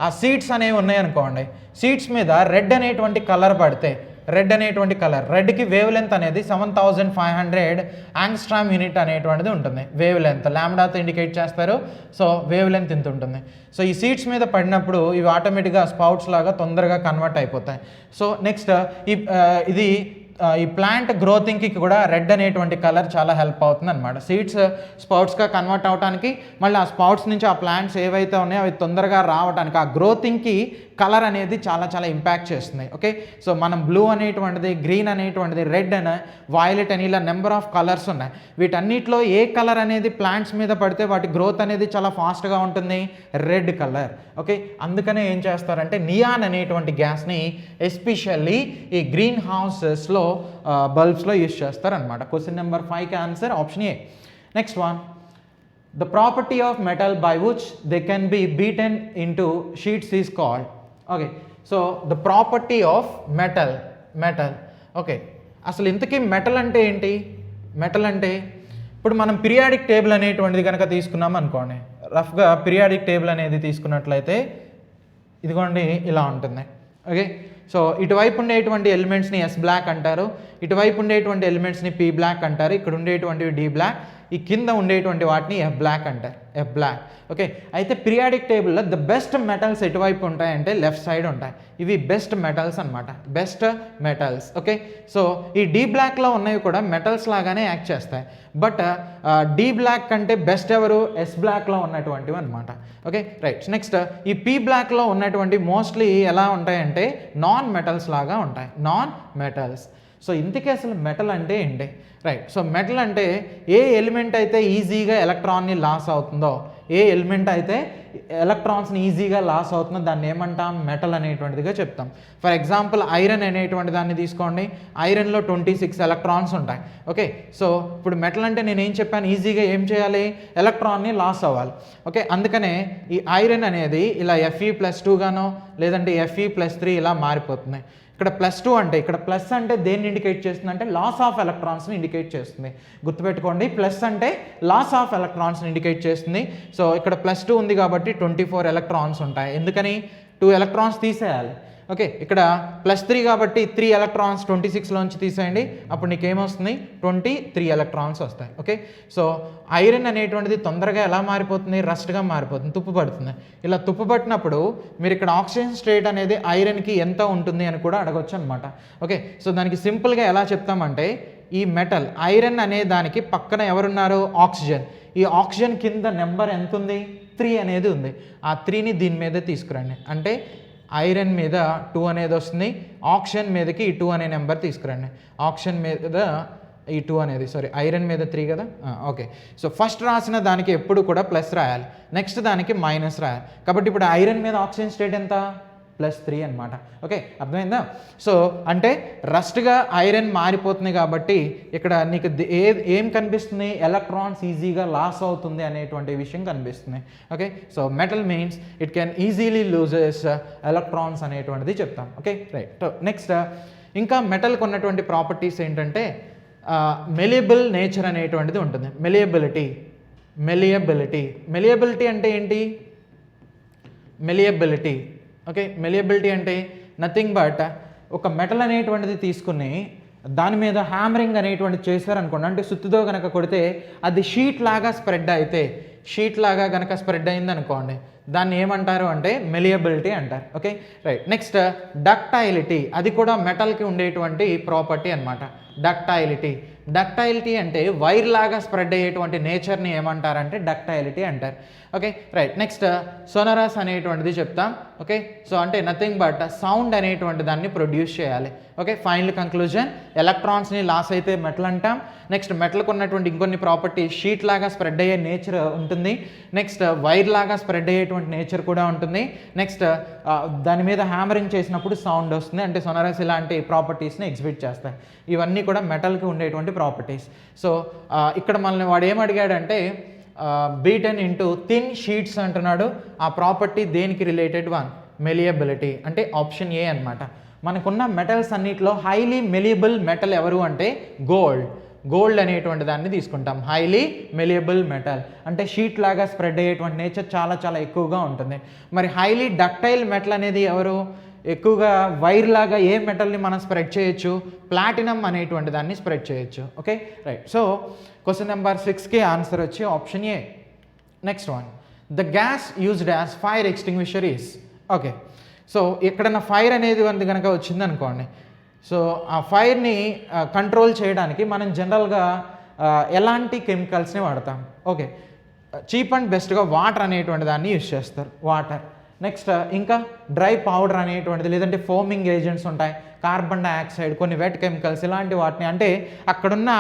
ఆ సీడ్స్ అనేవి ఉన్నాయనుకోండి, సీడ్స్ మీద రెడ్ అనేటువంటి కలర్ పడితే, రెడ్కి వేవ్ లెంత్ అనేది 7500 యాంగ్స్ట్రామ్ యూనిట్ అనేటువంటిది ఉంటుంది. వేవ్ లెంత్ లాంబ్డాతో ఇండికేట్ చేస్తారు. సో వేవ్ లెంత్ ఇంత ఉంటుంది. సో ఈ సీడ్స్ మీద పడినప్పుడు ఇవి ఆటోమేటిక్గా స్పౌట్స్ లాగా తొందరగా కన్వర్ట్ అయిపోతాయి. సో నెక్స్ట్ ఈ ప్లాంట్ గ్రోతింగ్కి కూడా రెడ్ అనేటువంటి కలర్ చాలా హెల్ప్ అవుతుంది అనమాట. సీడ్స్ స్పౌట్స్గా కన్వర్ట్ అవడానికి, మళ్ళీ ఆ స్పౌట్స్ నుంచి ఆ ప్లాంట్స్ ఏవైతే ఉన్నాయో అవి తొందరగా రావడానికి, ఆ గ్రోతింగ్కి కలర్ అనేది చాలా చాలా ఇంపాక్ట్ చేస్తుంది. ఓకే, సో మనం బ్లూ అనేటువంటిది, గ్రీన్ అనేటువంటిది, రెడ్ అని, వైలెట్ అని ఇలా నెంబర్ ఆఫ్ కలర్స్ ఉన్నాయి. వీటన్నిటిలో ఏ కలర్ అనేది ప్లాంట్స్ మీద పడితే వాటి గ్రోత్ అనేది చాలా ఫాస్ట్గా ఉంటుంది? Red colour. ఓకే, అందుకనే ఏం చేస్తారంటే నియాన్ అనేటువంటి గ్యాస్ని ఎస్పెషల్లీ ఈ గ్రీన్ హౌసెస్లో బల్బ్స్లో యూస్ చేస్తారనమాట. క్వశ్చన్ నెంబర్ 5కి answer option A. Next one, the property of metal by which they can be beaten into sheets is called. Okay, so the property of metal. Okay, అసలు ఇంతకీ మెటల్ అంటే ఏంటి? మెటల్ అంటే ఇప్పుడు మనం పీరియాడిక్ టేబుల్ అనేటువంటిది కనుక తీసుకున్నాం అనుకోండి, రఫ్గా పీరియాడిక్ టేబుల్ అనేది తీసుకున్నట్లయితే ఇదిగోండి ఇలా ఉంటుంది. ఓకే, సో ఇటువైపు ఉండేటువంటి ఎలిమెంట్స్ని ఎస్ బ్లాక్ అంటారు, ఇటువైపు ఉండేటువంటి ఎలిమెంట్స్ని పీ బ్లాక్ అంటారు, ఇక్కడ ఉండేటువంటివి డి బ్లాక్, ఈ కింద ఉండేటువంటి వాటిని ఎఫ్ బ్లాక్ అంటారు. F block. ఓకే, అయితే పీరియాడిక్ టేబుల్లో ద బెస్ట్ మెటల్స్ ఎటువైపు ఉంటాయంటే లెఫ్ట్ సైడ్ ఉంటాయి. ఇవి బెస్ట్ మెటల్స్ అనమాట, బెస్ట్ మెటల్స్. ఓకే, సో ఈ డి బ్లాక్లో ఉన్నవి కూడా మెటల్స్ లాగానే యాక్ట్ చేస్తాయి. బట్ డి బ్లాక్ కంటే బెస్ట్ ఎవరు? ఎస్ బ్లాక్లో ఉన్నటువంటివి అనమాట. Okay, right. నెక్స్ట్ ఈ పీ బ్లాక్లో ఉన్నటువంటి మోస్ట్లీ ఎలా ఉంటాయంటే నాన్ మెటల్స్ లాగా ఉంటాయి, నాన్ మెటల్స్. సో ఇంతకీ అసలు మెటల్ అంటే ఏంటి? రైట్, సో మెటల్ అంటే ఏ ఎలిమెంట్ అయితే ఈజీగా ఎలక్ట్రాన్ని లాస్ అవుతుందో, ఏ ఎలిమెంట్ అయితే ఎలక్ట్రాన్స్ని ఈజీగా లాస్ అవుతుందో దాన్ని ఏమంటాం? మెటల్ అనేటువంటిదిగా చెప్తాం. ఫర్ ఎగ్జాంపుల్ ఐరన్ అనేటువంటి దాన్ని తీసుకోండి, ఐరన్లో 26 ఎలక్ట్రాన్స్ ఉంటాయి. ఓకే, సో ఇప్పుడు మెటల్ అంటే నేను ఏం చెప్పాను? ఈజీగా ఏం చేయాలి? ఎలక్ట్రాన్ని లాస్ అవ్వాలి. ఓకే, అందుకనే ఈ ఐరన్ అనేది ఇలా Fe+2 గానో లేదంటే Fe+3 ఇలా మారిపోతుంది. ఇక్కడ +2 అంటే, ఇక్కడ ప్లస్ అంటే దేన్ని ఇండికేట్ చేస్తుంది అంటే లాస్ ఆఫ్ ఎలక్ట్రాన్స్ని ఇండికేట్ చేస్తుంది. గుర్తుపెట్టుకోండి, ప్లస్ అంటే లాస్ ఆఫ్ ఎలక్ట్రాన్స్ని ఇండికేట్ చేస్తుంది. సో ఇక్కడ +2 ఉంది కాబట్టి 24 ఎలక్ట్రాన్స్ ఉంటాయి. ఎందుకని? 2 ఎలక్ట్రాన్స్ తీసేయాలి. ఓకే, ఇక్కడ +3 కాబట్టి 3 ఎలక్ట్రాన్స్ 26లోంచి తీసేయండి, అప్పుడు నీకు ఏమొస్తుంది? 23 ఎలక్ట్రాన్స్ వస్తాయి. ఓకే, సో ఐరన్ అనేటువంటిది తొందరగా ఎలా మారిపోతుంది? రస్ట్గా మారిపోతుంది, తుప్పు పడుతుంది. ఇలా తుప్పు పట్టినప్పుడు మీరు ఇక్కడ ఆక్సిజన్ స్టేట్ అనేది ఐరన్కి ఎంత ఉంటుంది అని కూడా అడగొచ్చు అనమాట. ఓకే, సో దానికి సింపుల్గా ఎలా చెప్తామంటే ఈ మెటల్ ఐరన్ అనే దానికి పక్కన ఎవరున్నారు? ఆక్సిజన్. ఈ ఆక్సిజన్ కింద నెంబర్ ఎంత ఉంది? 3 అనేది ఉంది. ఆ 3ని దీని మీద తీసుకురండి, అంటే ఐరన్ మీద 2 అనేది వస్తుంది, ఆక్సిజన్ మీదకి ఈ 2 అనే నెంబర్ తీసుకురండి. ఆక్సిజన్ మీద ఈ 2 అనేది, సారీ ఐరన్ మీద 3 కదా. ఓకే, సో ఫస్ట్ రాసిన దానికి ఎప్పుడు కూడా ప్లస్ రాయాలి, నెక్స్ట్ దానికి మైనస్ రాయాలి. కాబట్టి ఇప్పుడు ఐరన్ మీద ఆక్సిజన్ స్టేట్ ఎంత? +3 అనమాట. ఓకే, అర్థమైందా? సో అంటే రస్ట్గా ఐరన్ మారిపోతుంది కాబట్టి ఇక్కడ నీకు ఏం కనిపిస్తుంది? ఎలక్ట్రాన్స్ ఈజీగా లాస్ అవుతుంది అనేటువంటి విషయం కనిపిస్తుంది. Okay, so metal means it can easily loses electrons అనేటువంటిది చెప్తాం. Okay, right. నెక్స్ట్ ఇంకా మెటల్కి ఉన్నటువంటి ప్రాపర్టీస్ ఏంటంటే మెలియబుల్ నేచర్ అనేటువంటిది ఉంటుంది. మెలియబిలిటీ అంటే ఏంటి? ఓకే, మెలియబిలిటీ అంటే నథింగ్ బట్ ఒక మెటల్ అనేటువంటిది తీసుకుని దాని మీద హ్యామరింగ్ అనేటువంటి చేశారనుకోండి, అంటే సుత్తితో కనుక కొడితే అది షీట్ లాగా స్ప్రెడ్ అయితే, షీట్ లాగా కనుక స్ప్రెడ్ అయింది అనుకోండి, దాన్ని ఏమంటారు అంటే మెలియబిలిటీ అంటారు. Okay right. నెక్స్ట్ డక్టైలిటీ, అది కూడా మెటల్కి ఉండేటువంటి ప్రాపర్టీ అనమాట. డక్టైలిటీ అంటే వైర్ లాగా స్ప్రెడ్ అయ్యేటువంటి నేచర్ని ఏమంటారంటే డక్టైలిటీ అంటారు. Okay right. నెక్స్ట్ సోనరస్ అనేటువంటిది చెప్తాం. ఓకే సో అంటే నథింగ్ బట్ సౌండ్ అనేటువంటి దాన్ని ప్రొడ్యూస్ చేయాలి. ఓకే ఫైనల్ కంక్లూజన్, ఎలక్ట్రాన్స్ని లాస్ అయితే మెటల్ అంటాం. నెక్స్ట్ మెటల్కి ఉన్నటువంటి ఇంకొన్ని ప్రాపర్టీ, షీట్ లాగా స్ప్రెడ్ అయ్యే నేచర్ ఉంటుంది. నెక్స్ట్ వైర్ లాగా స్ప్రెడ్ అయ్యేటువంటి నేచర్ కూడా ఉంటుంది. నెక్స్ట్ దాని మీద హ్యామరింగ్ చేసినప్పుడు సౌండ్ వస్తుంది, అంటే సోనరస్ ఇలాంటి ప్రాపర్టీస్ని ఎగ్జిబిట్ చేస్తాయి. ఇవన్నీ కూడా మెటల్కి ఉండేటువంటి ప్రాపర్టీస్. సో ఇక్కడ మనల్ని వాడు ఏమడిగాడంటే బీటెన్ ఇంటూ థిన్ షీట్స్ అంటున్నాడు. ఆ ప్రాపర్టీ దేనికి రిలేటెడ్ వన్? మెలియబిలిటీ, అంటే ఆప్షన్ ఏ అనమాట. మనకున్న మెటల్స్ అన్నిటిలో హైలీ మెలియబుల్ మెటల్ ఎవరు అంటే గోల్డ్ అనేటువంటి దాన్ని తీసుకుంటాం. హైలీ మెలియబుల్ మెటల్ అంటే షీట్ లాగా స్ప్రెడ్ అయ్యేటువంటి నేచర్ చాలా చాలా ఎక్కువగా ఉంటుంది. మరి హైలీ డక్టైల్ మెటల్ అనేది ఎవరు? ఎక్కువగా వైర్ లాగా ఏ మెటల్ని మనం స్ప్రెడ్ చేయొచ్చు? ప్లాటినం అనేటువంటి దాన్ని స్ప్రెడ్ చేయొచ్చు. Okay right. So question number 6కి ఆన్సర్ వచ్చి option A. Next one, the gas used as fire extinguisher is. Okay so ఎక్కడన్నా ఫైర్ అనేది కనుక వచ్చింది అనుకోండి, సో ఆ ఫైర్ని కంట్రోల్ చేయడానికి మనం జనరల్గా ఎలాంటి కెమికల్స్ని వాడతాం? ఓకే చీప్ అండ్ బెస్ట్గా వాటర్ అనేటువంటి దాన్ని యూజ్ చేస్తారు, వాటర్. నెక్స్ట్ ఇంకా డ్రై పౌడర్ అనేటువంటిది, లేదంటే ఫోమింగ్ ఏజెంట్స్ ఉంటాయి, కార్బన్ డైఆక్సైడ్, కొన్ని వెట్ కెమికల్స్, ఇలాంటి వాటిని, అంటే అక్కడున్న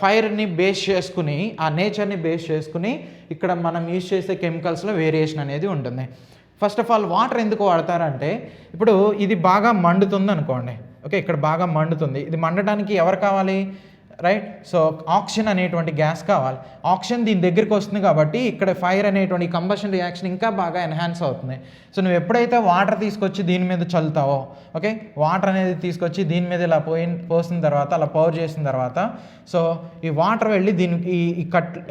ఫైర్ని బేస్ చేసుకుని, ఆ నేచర్ని బేస్ చేసుకుని ఇక్కడ మనం యూజ్ చేసే కెమికల్స్లో వేరియేషన్ అనేది ఉంటుంది. ఫస్ట్ ఆఫ్ ఆల్ వాటర్ ఎందుకు వాడతారంటే, ఇప్పుడు ఇది బాగా మండుతుంది అనుకోండి. ఓకే ఇక్కడ బాగా మండుతుంది, ఇది మండడానికి ఎవరు కావాలి? రైట్. సో ఆక్సిజన్ అనేటువంటి గ్యాస్ కావాలి. ఆక్సిజన్ దీని దగ్గరికి వస్తుంది కాబట్టి ఇక్కడ ఫైర్ అనేటువంటి కంబషన్ రియాక్షన్ ఇంకా బాగా ఎన్హాన్స్ అవుతుంది. సో నువ్వు ఎప్పుడైతే వాటర్ తీసుకొచ్చి దీని మీద చల్లుతావో, ఓకే వాటర్ అనేది తీసుకొచ్చి దీని మీద ఇలా పోసిన తర్వాత, అలా పౌర్ చేసిన తర్వాత, సో ఈ వాటర్ వెళ్ళి దీనికి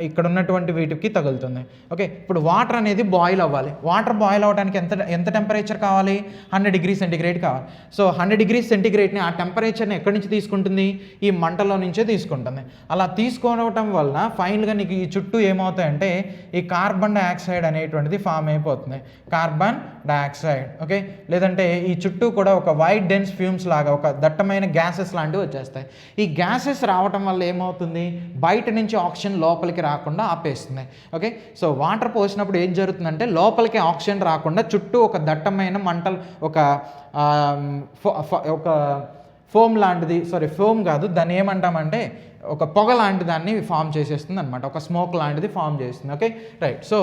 ఇక్కడ ఉన్నటువంటి వీటికి తగులుతుంది. ఓకే ఇప్పుడు వాటర్ అనేది బాయిల్ అవ్వాలి. వాటర్ బాయిల్ అవ్వడానికి ఎంత టెంపరేచర్ కావాలి? 100 degrees సెంటిగ్రేడ్ కావాలి. సో 100 degrees సెంటిగ్రేడ్ని, ఆ టెంపరేచర్ని ఎక్కడి నుంచి తీసుకుంటుంది? ఈ మంటలో నుంచే తీసుకుంటుంది. అలా తీసుకోవడం వలన ఫైనల్గా నీకు ఈ చుట్టూ ఏమవుతాయంటే ఈ కార్బన్ డైఆక్సైడ్ అనేటువంటిది ఫామ్ అయిపోతుంది, కార్బన్ డైఆక్సైడ్. ఓకే లేదంటే ఈ చుట్టూ కూడా ఒక వైట్ డెన్స్ ఫ్యూమ్స్ లాగా, ఒక దట్టమైన గ్యాసెస్ లాంటివి వచ్చేస్తాయి. ఈ గ్యాసెస్ రావటం వల్ల ఏమవుతుంది? బయట నుంచి ఆక్సిజన్ లోపలికి రాకుండా ఆపేస్తుంది. ఓకే సో వాటర్ పోసినప్పుడు ఏం జరుగుతుందంటే లోపలికి ఆక్సిజన్ రాకుండా చుట్టూ ఒక దట్టమైన మంటలు, ఒక ఫోమ్ లాంటిది, ఫోమ్ కాదు, దాన్ని ఏమంటామంటే ఒక పొగ లాంటి దాన్ని ఫామ్ చేసేస్తుంది అనమాట, ఒక స్మోక్ లాంటిది ఫామ్ చేస్తుంది. Okay right. సో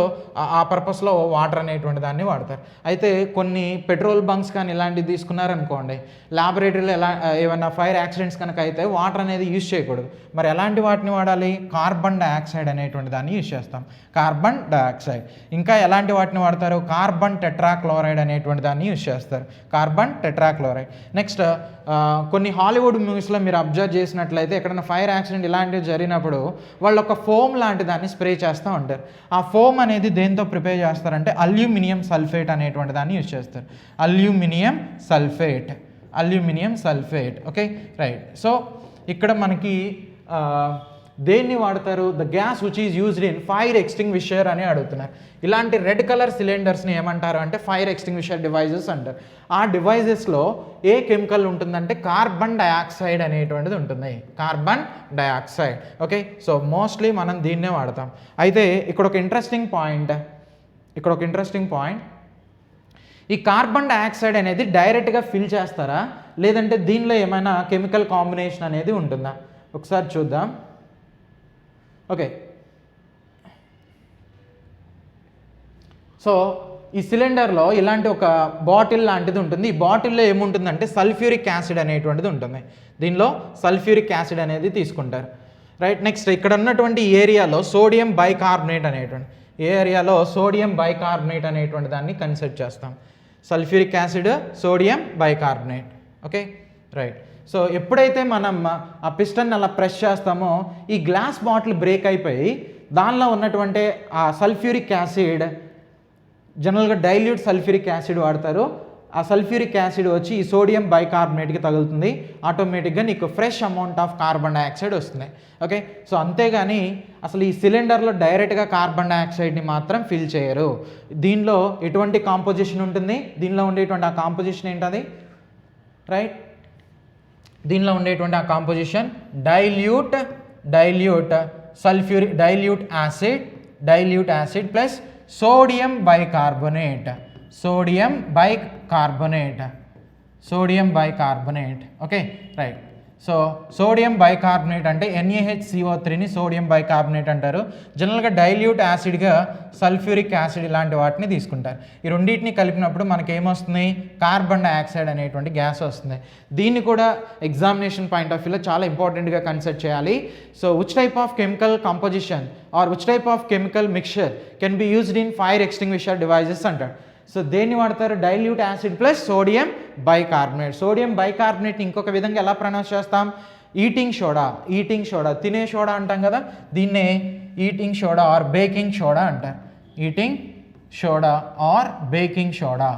ఆ పర్పస్లో వాటర్ అనేటువంటి దాన్ని వాడతారు. అయితే కొన్ని పెట్రోల్ బంక్స్ కానీ ఇలాంటివి తీసుకున్నారనుకోండి, ల్యాబొరేటరీలో ఏమైనా ఫైర్ యాక్సిడెంట్స్ కనుక అయితే వాటర్ అనేది యూజ్ చేయకూడదు. మరి ఎలాంటి వాటిని వాడాలి? కార్బన్ డైఆక్సైడ్ అనేటువంటి దాన్ని యూజ్ చేస్తాం, కార్బన్ డైఆక్సైడ్. ఇంకా ఎలాంటి వాటిని వాడతారు? కార్బన్ టెట్రాక్లోరైడ్ అనేటువంటి దాన్ని యూజ్ చేస్తారు, కార్బన్ టెట్రాక్లోరైడ్. నెక్స్ట్ కొన్ని హాలీవుడ్ మూవీస్లో మీరు అబ్జర్వ్ చేసినట్లయితే ఎక్కడైనా ఫైర్ యాక్సిడెంట్ ఇలాంటివి జరిగినప్పుడు వాళ్ళు ఒక ఫోమ్ లాంటి దాన్ని స్ప్రే చేస్తూ ఉంటారు. ఆ ఫోమ్ అనేది దేంతో ప్రిపేర్ చేస్తారంటే అల్యూమినియం సల్ఫేట్ అనేటువంటి దాన్ని యూజ్ చేస్తారు, aluminium sulphate. Okay right. So ఇక్కడ మనకి దేన్ని వాడతారు? The gas which is used in fire extinguisher అని అడుగుతున్నారు. ఇలాంటి రెడ్ కలర్ సిలిండర్స్ని ఏమంటారు అంటే ఫైర్ ఎక్స్టింగ్విషర్ డివైజెస్ అంటారు. ఆ డివైజెస్లో ఏ కెమికల్ ఉంటుందంటే కార్బన్ డైఆక్సైడ్ అనేటువంటిది ఉంటుంది, carbon dioxide. Okay so mostly మనం దీన్నే వాడతాం. అయితే ఇక్కడ ఒక ఇంట్రెస్టింగ్ పాయింట్, ఈ కార్బన్ డైఆక్సైడ్ అనేది డైరెక్ట్గా ఫిల్ చేస్తారా, లేదంటే దీనిలో ఏమైనా కెమికల్ కాంబినేషన్ అనేది ఉంటుందా? ఒకసారి చూద్దాం. ఓకే సో ఈ సిలిండర్లో ఇలాంటి ఒక బాటిల్ లాంటిది ఉంటుంది. ఈ బాటిల్లో ఏముంటుందంటే సల్ఫ్యూరిక్ యాసిడ్ అనేటువంటిది ఉంటుంది. దీనిలో సల్ఫ్యూరిక్ యాసిడ్ అనేది తీసుకుంటారు. రైట్. నెక్స్ట్ ఇక్కడ ఉన్నటువంటి ఏరియాలో సోడియం బైకార్బోనేట్ అనేటువంటి దాన్ని కన్సిడర్ చేస్తాం, sulphuric acid, sodium bicarbonate. Okay right. So ఎప్పుడైతే మనం ఆ పిస్టన్ అలా ప్రెస్ చేస్తామో ఈ గ్లాస్ బాటిల్ బ్రేక్ అయిపోయి దానిలో ఉన్నటువంటి ఆ సల్ఫ్యూరిక్ యాసిడ్, జనరల్గా డైల్యూట్ సల్ఫ్యూరిక్ యాసిడ్ వాడతారు, ఆ సల్ఫ్యూరిక్ యాసిడ్ వచ్చి ఈ సోడియం బైకార్బోనేట్కి తగులుతుంది, ఆటోమేటిక్గా నీకు fresh amount of carbon dioxide వస్తుంది. ఓకే, సో అంతేగాని అసలు ఈ సిలిండర్లో డైరెక్ట్గా కార్బన్ డైఆక్సైడ్ని మాత్రం ఫిల్ చేయరు. దీనిలో ఎటువంటి కాంపోజిషన్ ఉంటుంది, దీనిలో ఉండేటువంటి ఆ కాంపోజిషన్ ఏంటది, రైట్, దీనిలో ఉండేటువంటి ఆ composition dilute acid plus sodium bicarbonate. Okay, right. So sodium bicarbonate అంటే NaHCO3ని సోడియం బైకార్బోనేట్ అంటారు. జనరల్గా డైల్యూట్ యాసిడ్గా సల్ఫ్యూరిక్ యాసిడ్ ఇలాంటి వాటిని తీసుకుంటారు. ఈ రెండింటిని కలిపినప్పుడు మనకి ఏమొస్తుంది, కార్బన్ డైఆక్సైడ్ అనేటువంటి గ్యాస్ వస్తుంది. దీన్ని కూడా ఎగ్జామినేషన్ పాయింట్ ఆఫ్ వ్యూలో చాలా ఇంపార్టెంట్గా కన్సిడర్ చేయాలి. So which type of chemical composition or which type of chemical mixture can be used in fire extinguisher devices అంటారు. సో దేన్ని వాడతారు, dilute acid plus sodium bicarbonate. Sodium బైకార్బోనేట్ని ఇంకొక విధంగా ఎలా ప్రొనౌన్స్ చేస్తాం, ఈటింగ్ సోడా, తినే సోడా అంటాం కదా, దీన్నే eating soda or baking soda అంటారు. Eating soda or baking soda.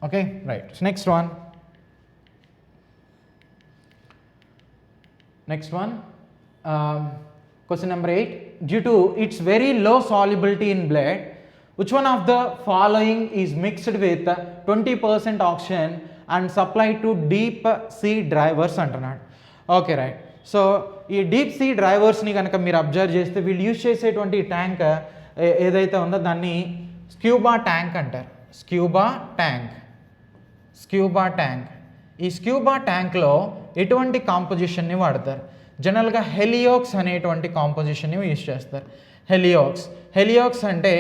Okay, right. Next one question number 8. Due to its very low solubility in blood, which one of the following is mixed with 20% oxygen and supplied to deep sea divers అంటున్నాడు. Okay, right. సో ఈ డీప్ సీ డ్రైవర్స్ని కనుక మీరు అబ్జర్వ్ చేస్తే వీళ్ళు యూజ్ చేసేటువంటి ట్యాంక్ ఏదైతే ఉందో దాన్ని స్క్యూబా ట్యాంక్ అంటారు. Scuba tank. ఈ స్క్యూబా ట్యాంక్లో ఎటువంటి కాంపోజిషన్ని వాడతారు, జనరల్గా హెలియోక్స్ అనేటువంటి కాంపోజిషన్ని యూజ్ చేస్తారు. హెలియోక్స్ అంటే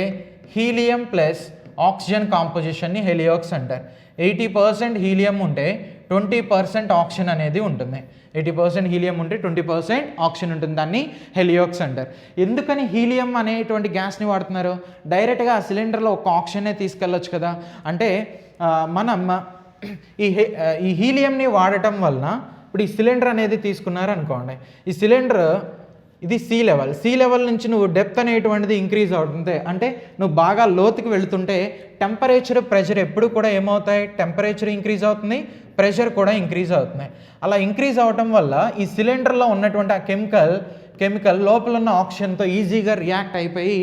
హీలియం ప్లస్ ఆక్సిజన్ కాంపోజిషన్ని హెలియోక్స్ అంటారు. 80% హీలియం ఉంటే 20% ఆక్సిజన్ అనేది ఉంటుంది. 80% హీలియం ఉంటే 20% ఆక్సిజన్ ఉంటుంది, దాన్ని హెలియోక్స్ అంటారు. ఎందుకని హీలియం అనేటువంటి గ్యాస్ని వాడుతున్నారు, డైరెక్ట్గా ఆ సిలిండర్లో ఒక ఆక్సిజనే తీసుకెళ్ళొచ్చు కదా. అంటే మనం ఈ హీలియంని వాడటం వలన ఇప్పుడు ఈ సిలిండర్ అనేది తీసుకున్నారు అనుకోండి, ఈ సిలిండర్ ఇది సీ లెవెల్ నుంచి నువ్వు డెప్త్ అనేటువంటిది ఇంక్రీజ్ అవుతుంది. అంటే నువ్వు బాగా లోతుకి వెళుతుంటే టెంపరేచర్ ప్రెషర్ ఎప్పుడు కూడా ఏమవుతాయి, టెంపరేచర్ ఇంక్రీజ్ అవుతుంది, ప్రెషర్ కూడా ఇంక్రీజ్ అవుతున్నాయి. అలా ఇంక్రీజ్ అవటం వల్ల ఈ సిలిండర్లో ఉన్నటువంటి ఆ కెమికల్ లోపల ఉన్న ఆక్సిజన్తో ఈజీగా రియాక్ట్ అయిపోయి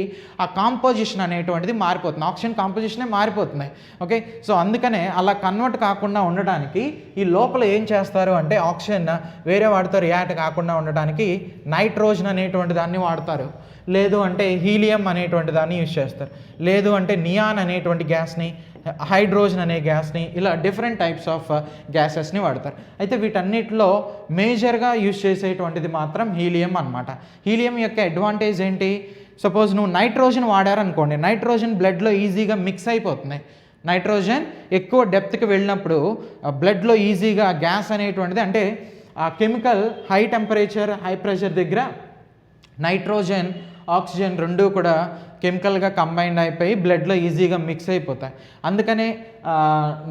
ఆ కాంపోజిషన్ అనేటువంటిది మారిపోతుంది, ఆక్సిజన్ కాంపోజిషనే మారిపోతున్నాయి. ఓకే, సో అందుకనే అలా కన్వర్ట్ కాకుండా ఉండడానికి ఈ లోపల ఏం చేస్తారు అంటే ఆక్సిజన్ వేరే వాటితో రియాక్ట్ కాకుండా ఉండడానికి నైట్రోజన్ అనేటువంటి దాన్ని వాడతారు, లేదు అంటే హీలియం అనేటువంటి దాన్ని యూజ్ చేస్తారు, లేదు అంటే నియాన్ అనేటువంటి గ్యాస్ని, హైడ్రోజన్ అనే గ్యాస్ని, ఇలా డిఫరెంట్ టైప్స్ ఆఫ్ గ్యాసెస్ని వాడతారు. అయితే వీటన్నిటిలో మేజర్గా యూజ్ చేసేటువంటిది మాత్రం హీలియం అనమాట. హీలియం యొక్క అడ్వాంటేజ్ ఏంటి, సపోజ్ నువ్వు నైట్రోజన్ వాడారనుకోండి, నైట్రోజన్ బ్లడ్లో ఈజీగా మిక్స్ అయిపోతుంది. నైట్రోజన్ ఎక్కువ డెప్త్కి వెళ్ళినప్పుడు బ్లడ్లో ఈజీగా గ్యాస్ అనేటువంటిది, అంటే ఆ chemical high temperature high pressure దగ్గర నైట్రోజన్ ఆక్సిజన్ రెండూ కూడా కెమికల్గా కంబైండ్ అయిపోయి బ్లడ్లో ఈజీగా మిక్స్ అయిపోతాయి. అందుకనే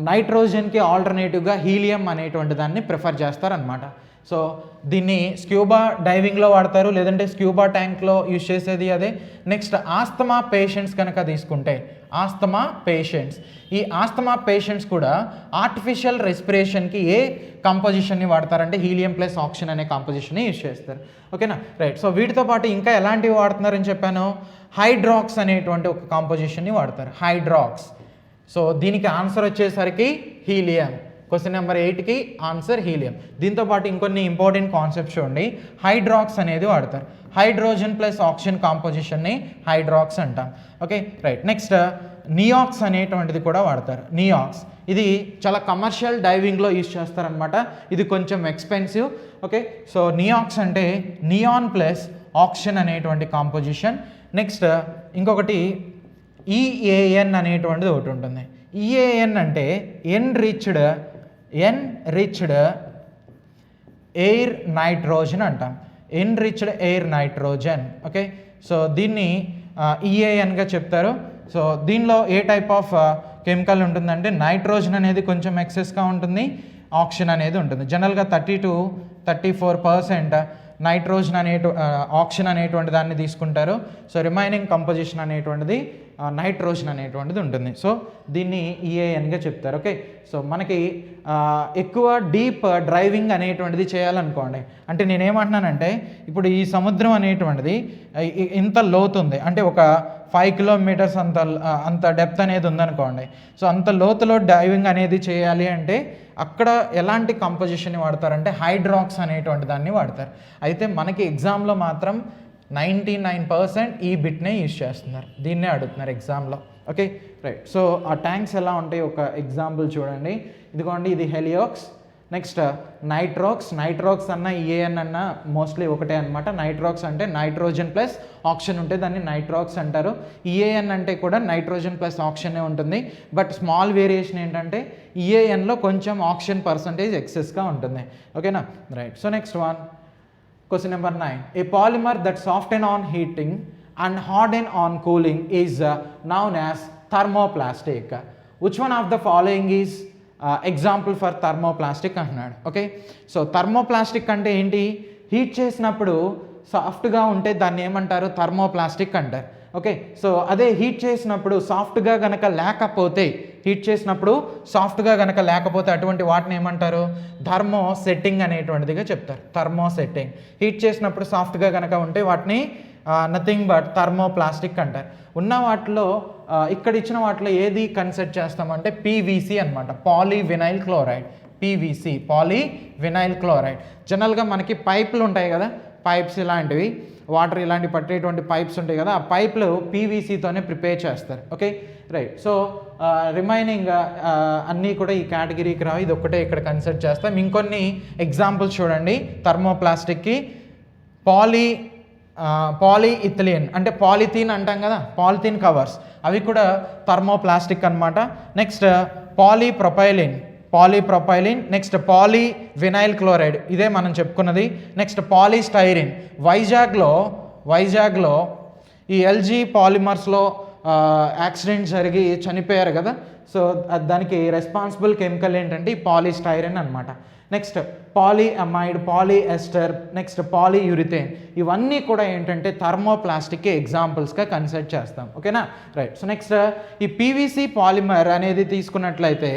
నైట్రోజన్కి ఆల్టర్నేటివ్గా హీలియం అనేటువంటి దాన్ని ప్రిఫర్ చేస్తారనమాట. సో దీన్ని స్క్యూబా డైవింగ్లో వాడతారు, లేదంటే స్క్యూబా ట్యాంక్లో యూజ్ చేసేది అదే. నెక్స్ట్ ఆస్తమా పేషెంట్స్ కనుక తీసుకుంటే, ఈ ఆస్తమా పేషెంట్స్ కూడా ఆర్టిఫిషియల్ రెస్పిరేషన్కి ఏ కంపోజిషన్ని వాడతారంటే హీలియం ప్లస్ ఆక్సిజన్ అనే కాంపోజిషన్ని యూజ్ చేస్తారు. ఓకేనా, రైట్. సో వీటితో పాటు ఇంకా ఎలాంటివి వాడుతున్నారని చెప్పాను, హైడ్రాక్స్ అనేటువంటి ఒక కాంపోజిషన్ని వాడతారు, హైడ్రాక్స్. సో దీనికి ఆన్సర్ వచ్చేసరికి హీలియం. క్వశ్చన్ నెంబర్ 8కి ఆన్సర్ హీలియం. దీంతోపాటు ఇంకొన్ని ఇంపార్టెంట్ కాన్సెప్ట్స్ చూడండి. హైడ్రాక్స్ అనేది వాడతారు, హైడ్రోజన్ ప్లస్ ఆక్సిజన్ కాంపోజిషన్ని హైడ్రాక్స్ అంటాం. Okay, right. నెక్స్ట్ నియాక్స్ అనేటువంటిది కూడా వాడతారు. నియాక్స్ ఇది చాలా కమర్షియల్ డైవింగ్లో యూజ్ చేస్తారనమాట, ఇది కొంచెం ఎక్స్పెన్సివ్. ఓకే, సో నియాక్స్ అంటే నియాన్ ప్లస్ ఆక్సిజన్ అనేటువంటి కాంపోజిషన్. నెక్స్ట్ ఇంకొకటి ఈఏఎన్ అనేటువంటిది ఒకటి ఉంటుంది. ఈఏఎన్ అంటే ఎన్రిచ్డ్ ఎయిర్ నైట్రోజన్ అంటాం, enriched air nitrogen. Okay, so దీన్ని ఈఏఎన్గా చెప్తారు. సో దీనిలో ఏ టైప్ ఆఫ్ కెమికల్ ఉంటుందంటే నైట్రోజన్ అనేది కొంచెం ఎక్సెస్గా ఉంటుంది, ఆక్సిజన్ అనేది ఉంటుంది. జనరల్గా 30 to 34% నైట్రోజన్ ఆక్సిజన్ అనేటువంటి దాన్ని తీసుకుంటారు. సో రిమైనింగ్ కంపోజిషన్ అనేటువంటిది నైట్రోజన్ అనేటువంటిది ఉంటుంది. సో దీన్ని EANగా చెప్తారు. ఓకే, సో మనకి ఎక్కువ డీప్ డ్రైవింగ్ అనేటువంటిది చేయాలనుకోండి, అంటే నేనేమంటున్నానంటే ఇప్పుడు ఈ సముద్రం అనేటువంటిది ఇంత లోతుంది, అంటే ఒక 5 కిలోమీటర్స్ అంత డెప్త్ అనేది ఉందనుకోండి. సో అంత లోతులో డైవింగ్ అనేది చేయాలి అంటే అక్కడ ఎలాంటి కంపోజిషన్ వాడతారంటే హైడ్రాక్స్ అనేటువంటి దాన్ని వాడతారు. అయితే మనకి ఎగ్జామ్లో మాత్రం 99% ఈ బిట్నే యూజ్ చేస్తున్నారు, దీన్నే అడుగుతున్నారు ఎగ్జామ్లో. Okay right. సో ఆ ట్యాంక్స్ ఎలా ఉంటాయి ఒక ఎగ్జాంపుల్ చూడండి. ఇదిగోండి, ఇది హెలియాక్స్. నెక్స్ట్ నైట్రాక్స్ అన్న EAN అన్న మోస్ట్లీ ఒకటే అనమాట. నైట్రాక్స్ అంటే నైట్రోజన్ ప్లస్ ఆక్సిజన్ ఉంటే దాన్ని నైట్రాక్స్ అంటారు. EAN అంటే కూడా నైట్రోజన్ ప్లస్ ఆక్సిజనే ఉంటుంది. బట్ స్మాల్ వేరియేషన్ ఏంటంటే EANలో కొంచెం ఆక్సిజన్ పర్సంటేజ్ ఎక్సెస్గా ఉంటుంది. ఓకేనా right. So next one, question number 9. A polymer that soften on heating and harden on cooling is known as thermoplastic. Which one of the following is example for thermoplastic అంటున్నాడు. ఓకే, సో థర్మోప్లాస్టిక్ అంటే ఏంటి? హీట్ చేసినప్పుడు సాఫ్ట్గా ఉంటే దాన్ని ఏమంటారు? థర్మోప్లాస్టిక్ అంటారు. ఓకే, సో అదే హీట్ చేసినప్పుడు సాఫ్ట్గా గనక లేకపోతే, అటువంటి వాటిని ఏమంటారు? థర్మో సెట్టింగ్ అనేటువంటిదిగా చెప్తారు. Thermo setting. హీట్ చేసినప్పుడు సాఫ్ట్గా గనక ఉంటే వాటిని నథింగ్ బట్ థర్మోప్లాస్టిక్ అంటారు. ఉన్న వాటిలో ఇక్కడ ఇచ్చిన వాటిలో ఏది కన్సిడర్ చేస్తామంటే PVC అనమాట, polyvinyl chloride. PVC polyvinyl chloride. జనరల్గా మనకి పైపులు ఉంటాయి కదా, పైప్స్ ఇలాంటివి, వాటర్ ఇలాంటి పట్టేటువంటి పైప్స్ ఉంటాయి కదా, ఆ పైపులు PVCతోనే ప్రిపేర్ చేస్తారు. Okay right. సో రిమైనింగ్ అన్నీ కూడా ఈ కేటగిరీకి రావు, ఇది ఒక్కటే ఇక్కడ కన్సిడర్ చేస్తాం. ఇంకొన్ని ఎగ్జాంపుల్స్ చూడండి థర్మోప్లాస్టిక్కి. పాలీఇథిలీన్ అంటే పాలిథీన్ అంటాం కదా, పాలిథీన్ కవర్స్, అవి కూడా థర్మోప్లాస్టిక్ అనమాట. నెక్స్ట్ పాలీప్రొపైలిన్, నెక్స్ట్ పాలీవినైల్ క్లోరైడ్, ఇదే మనం చెప్పుకున్నది. Next polystyrene. వైజాగ్లో ఈ LG పాలిమర్స్లో యాక్సిడెంట్ జరిగి చనిపోయారు కదా, సో దానికి రెస్పాన్సిబుల్ కెమికల్ ఏంటంటే ఈ పాలీస్టైరిన్ అనమాట. నెక్స్ట్ పాలీఅమైడ్, పాలీఎస్టర్, నెక్స్ట్ పాలీయూరిథేన్, ఇవన్నీ కూడా ఏంటంటే థర్మోప్లాస్టిక్ ఎగ్జాంపుల్స్గా కన్సిడర్ చేస్తాం. ఓకేనా రైట్. సో నెక్స్ట్ ఈ PVC పాలిమర్ అనేది తీసుకున్నట్లయితే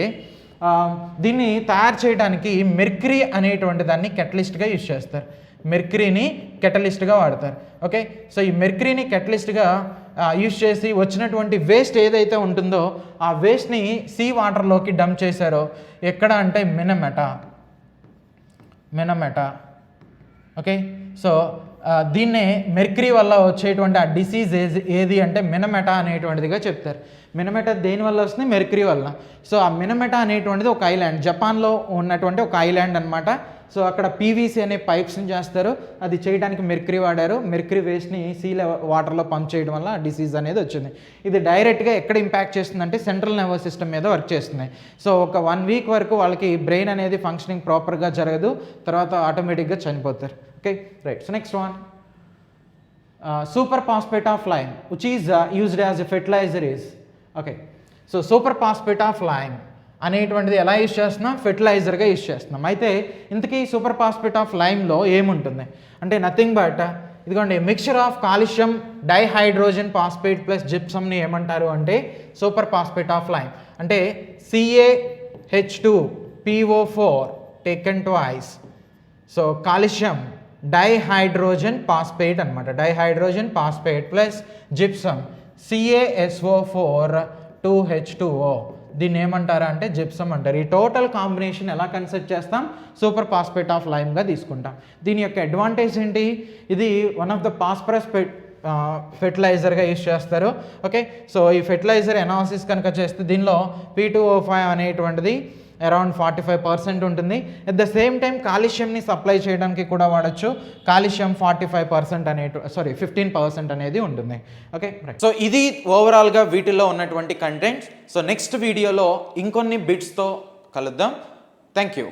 దీన్ని తయారు చేయడానికి మెర్క్యూరీ అనేటువంటి దాన్ని కెటలిస్ట్గా యూజ్ చేస్తారు. మెర్క్యూరీని కెటలిస్ట్గా వాడతారు. ఓకే, సో ఈ మెర్క్యూరీని కెటలిస్ట్గా యూజ్ చేసి వచ్చినటువంటి వేస్ట్ ఏదైతే ఉంటుందో ఆ వేస్ట్ని సీ వాటర్లోకి డంప్ చేశారో ఎక్కడ అంటే మినమెటా. ఓకే, సో దీన్నే మెర్క్యూరీ వల్ల వచ్చేటువంటి ఆ డిసీజ్ ఏది అంటే మినమెటా అనేటువంటిదిగా చెప్తారు. మినమెటా దేని వల్ల వస్తుంది? మెర్క్యూరీ వల్ల. సో ఆ మినమెటా అనేటువంటిది ఒక ఐలాండ్, జపాన్లో ఉన్నటువంటి ఒక ఐలాండ్ అనమాట. సో అక్కడ PVC అనే పైప్స్ని చేస్తారు, అది చేయడానికి మెర్క్యూరీ వాడారు. మెర్క్యూరీ వేస్ట్ని వాటర్లో పంప్ చేయడం వల్ల డిసీజ్ అనేది వచ్చింది. ఇది డైరెక్ట్గా ఎక్కడ ఇంపాక్ట్ చేస్తుందంటే సెంట్రల్ నర్వస్ సిస్టమ్ మీద వర్క్ చేస్తుంది. సో ఒక 1 వీక్ వరకు వాళ్ళకి బ్రెయిన్ అనేది ఫంక్షనింగ్ ప్రాపర్గా జరగదు, తర్వాత ఆటోమేటిక్గా చనిపోతారు. Okay right. So next one, super phosphate of lime which is used as a fertiliser is. Okay, so super phosphate of lime అనేటువంటిది ఎలా యూజ్ చేస్తున్నాం? ఫెర్టిలైజర్గా యూజ్ చేస్తున్నాం. అయితే ఇంతకీ సూపర్ ఫాస్ఫేట్ ఆఫ్ లైమ్లో ఏముంటుంది అంటే నథింగ్ బట్ ఇదిగోండి, mixture of calcium dihydrogen phosphate plus జిప్సమ్ని ఏమంటారు అంటే సూపర్ ఫాస్ఫేట్ ఆఫ్ లైమ్. అంటే CaH2PO4 taken twice. So calcium dihydrogen phosphate అనమాట, dihydrogen phosphate plus gypsum CaSO4 2H2O, దీన్ని ఏమంటారా అంటే జిప్సమ్ అంటారు. ఈ టోటల్ కాంబినేషన్ ఎలా కన్సిడర్ చేస్తాం? సూపర్ ఫాస్ఫేట్ ఆఫ్ లైమ్గా తీసుకుంటాం. దీని యొక్క అడ్వాంటేజ్ ఏంటి? ఇది వన్ ఆఫ్ ద ఫాస్ఫరస్ ఫెర్టిలైజర్గా యూజ్ చేస్తారు. ఓకే, సో ఈ ఫెర్టిలైజర్ ఎనాలిసిస్ కనుక చేస్తే దీనిలో P2O5 అనేటువంటిది అరౌండ్ 45% ఉంటుంది. అట్ ద సేమ్ టైం కాల్షియంని సప్లై చేయడానికి కూడా వాడచ్చు. కాల్షియం 15% అనేది ఉంటుంది. ఓకే, సో ఇది ఓవరాల్గా వీటిలో ఉన్నటువంటి కంటెంట్స్. సో నెక్స్ట్ వీడియోలో ఇంకొన్ని బిట్స్తో కలుద్దాం. Thank you.